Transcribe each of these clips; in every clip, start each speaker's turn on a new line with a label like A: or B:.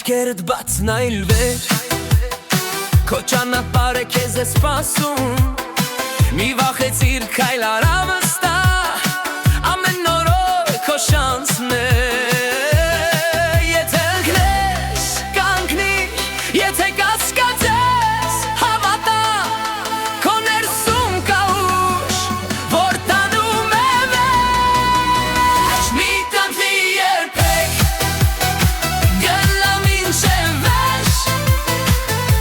A: Խոսքերդ բաց նայել վեր Քո ճանապարհը քեզ է սպասում Մի վախեցիր քայլ արա վստահ Ամեն նոր քո շանսն է Եթե ընկնես, կանգնիր Եթե կասկածես, հավատա Քո ներսում կա ուժ, որ տանում է մեջ Մի կանգնի երբեք Գնա մինչև վերջ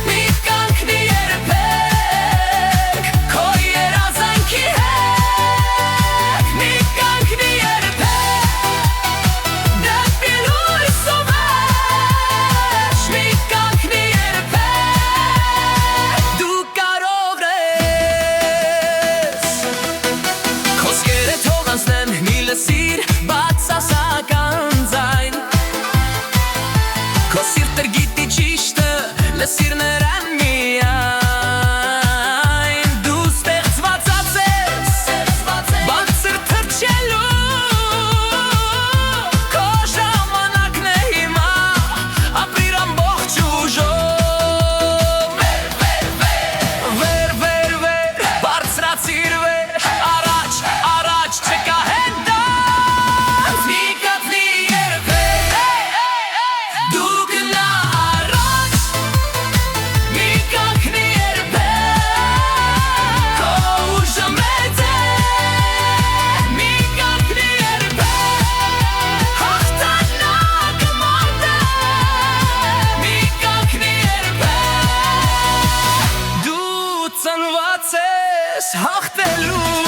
A: Մի կանգնի երբեք Քո երազանքի հետ Մի կանգնի երբեք Դեպի լույսը մեջ Մի կանգնի երբեք Դու կարող ես Խոսքերը թող անցնեն մի լսիր բացասական ձայն Քո սիրտը գիտի ճիշտը լսիր նրան միայն Դու ստեղծված ես բարձր թռչելու Քո ժամանակն է հիմա ապրիր ամբողջ ուժով Վեր, բարձրացիր վեր Առաջ չկա հետանց Մի կանգնի երբեք Դու գնա առաջ Մի կանգնի երբեք Քո ուժը մեծ է Մի կանգնի երբեք Հաղթանակը մոտ է Մի կանգնի երբեք Դու ծնված ես հաղթելու